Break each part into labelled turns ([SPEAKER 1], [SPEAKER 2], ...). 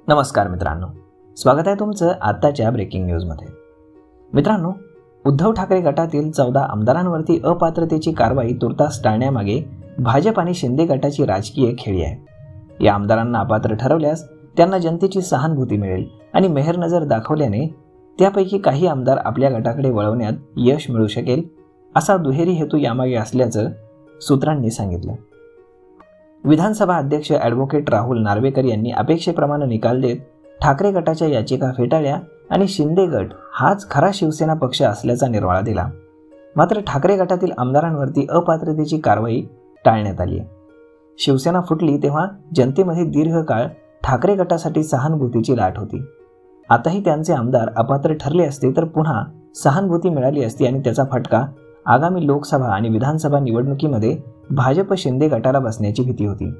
[SPEAKER 1] नमस्कार मित्रांनो, स्वागत आहे तुमचं आत्ताच्या ब्रेकिंग न्यूजमध्ये। मित्रांनो, उद्धव ठाकरे गटातील 14 आमदारांवरती अपात्रतेची कारवाई तुर्तास टाळण्यामागे भाजप आणि शिंदे गटाची राजकीय खेळी आहे। या आमदारांना अपात्र ठरवल्यास त्यांना जनतेची सहानुभूती मिळेल आणि मेहर नजर दाखवल्याने त्यापैकी काही आमदार आपल्या गटाकडे वळवण्यात यश मिळू शकेल, असा दुहेरी हेतू यामागे असल्याचं सूत्रांनी सांगितलं। विधानसभा अध्यक्ष ॲडव्होकेट राहुल नार्वेकर यांनी अपेक्षेप्रमाणे निकाल देत ठाकरे गटाच्या याचिका फेटाळल्या आणि शिंदे गट हाच खरा शिवसेना पक्ष असल्याचा निर्वाळा दिला। मात्र ठाकरे गटातील आमदारांवरती अपात्रतेची कारवाई टाळण्यात आली। शिवसेना फुटली तेव्हा जनतेमध्ये दीर्घकाळ ठाकरे गटासाठी सहानुभूतीची लाट होती। आताही त्यांचे आमदार अपात्र ठरले असते तर पुन्हा सहानुभूती मिळाली असती आणि त्याचा फटका आगामी लोकसभा आणि विधानसभा निवडणुकीमध्ये भाजप शिंदे गटाला बसण्याची भीती होती।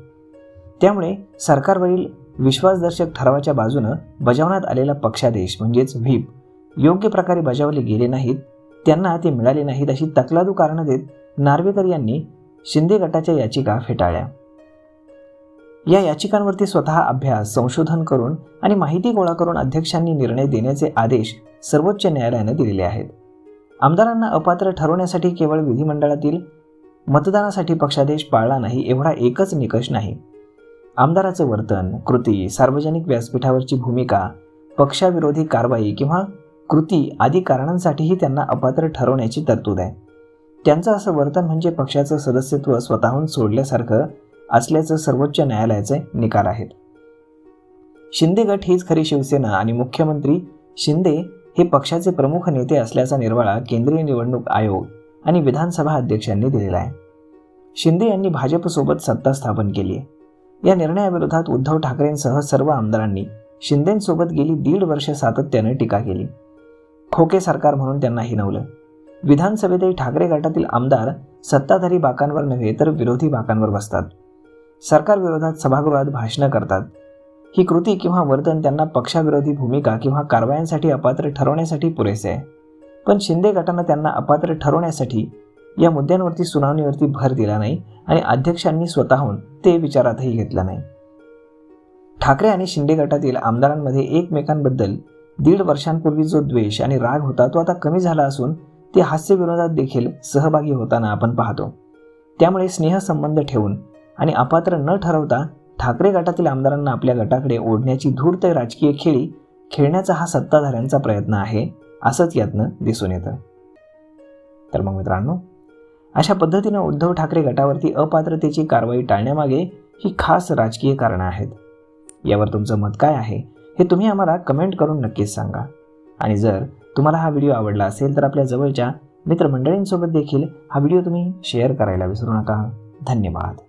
[SPEAKER 1] त्यामुळे सरकारवरील विश्वासदर्शक ठरावाच्या बाजूने बजावण्यात आलेला पक्षादेश म्हणजेच व्हीप योग्य प्रकारे बजावले गेले नाहीत, त्यांना ते मिळाले नाहीत अशी तकलादू कारणं देत नार्वेकर यांनी शिंदे गटाच्या याचिका फेटाळल्या। या याचिकांवरती स्वतः अभ्यास संशोधन करून आणि माहिती गोळा करून अध्यक्षांनी निर्णय देण्याचे आदेश सर्वोच्च न्यायालयाने दिलेले आहेत। आमदारांना अपात्र ठरवण्यासाठी केवळ विधिमंडळातील मतदानासाठी पक्षादेश पाळला नाही एवढा एकच निकष नाही। आमदाराचं वर्तन, कृती, सार्वजनिक व्यासपीठावरची भूमिका, पक्षाविरोधी कारवाई किंवा कृती आदी कारणांसाठीही त्यांना अपात्र ठरवण्याची तरतूद आहे। त्यांचं असं वर्तन म्हणजे पक्षाचं सदस्यत्व स्वतःहून सोडल्यासारखं असल्याचं सर्वोच्च न्यायालयाचे निकाल आहेत। शिंदे गट हीच खरी शिवसेना आणि मुख्यमंत्री शिंदे हे पक्षाचे प्रमुख नेते असल्याचा निर्वाळा केंद्रीय निवडणूक आयोग आणि विधानसभा अध्यक्षांनी दिलेला आहे। शिंदे यांनी भाजपसोबत सत्ता स्थापन केली आहे। या निर्णयाविरोधात उद्धव ठाकरेंसह सर्व आमदारांनी शिंदेंसोबत गेली 1.5 वर्ष सातत्याने टीका केली। खोके सरकार म्हणून त्यांना हिणवलं। विधानसभेतही ठाकरे गटातील आमदार सत्ताधारी बाकांवर नव्हे तर विरोधी बाकांवर बसतात, सरकार विरोधात सभागृहात भाषणं करतात। ही कृती किंवा वर्तन त्यांना पक्षाविरोधी भूमिका किंवा कारवायांसाठी अपात्र ठरवण्यासाठी पुरेसे आहे, पण शिंदे गटानं त्यांना अपात्र ठरवण्यासाठी या मुद्द्यांवरती सुनावणीवरती भर दिला नाही आणि अध्यक्षांनी स्वतःहून ते विचारातही घेतलं नाही। ठाकरे आणि शिंदे गटातील आमदारांमध्ये एकमेकांबद्दल 1.5 वर्षांपूर्वी जो द्वेष आणि राग होता तो आता कमी झाला असून ते हास्यविनोदात देखील सहभागी होताना आपण पाहतो। त्यामुळे स्नेहसंबंध ठेवून आणि अपात्र न ठरवता ठाकरे गटातील आमदारांना आपल्या गटाकडे ओढण्याची धूर्त राजकीय खेळी खेळण्याचा हा सत्ताधाऱ्यांचा प्रयत्न आहे, असंच यातनं दिसून येतं। तर मग मित्रांनो, अशा पद्धतीने उद्धव ठाकरे गटावरती अपात्रतेची कारवाई टाळण्यामागे ही खास राजकीय कारणं आहेत। यावर तुमचं मत काय आहे हे तुम्ही आम्हाला कमेंट करून नक्कीच सांगा। आणि जर तुम्हाला हा व्हिडिओ आवडला असेल तर आपल्या जवळच्या मित्रमंडळींसोबत देखील हा व्हिडिओ तुम्ही शेअर करायला विसरू नका। धन्यवाद।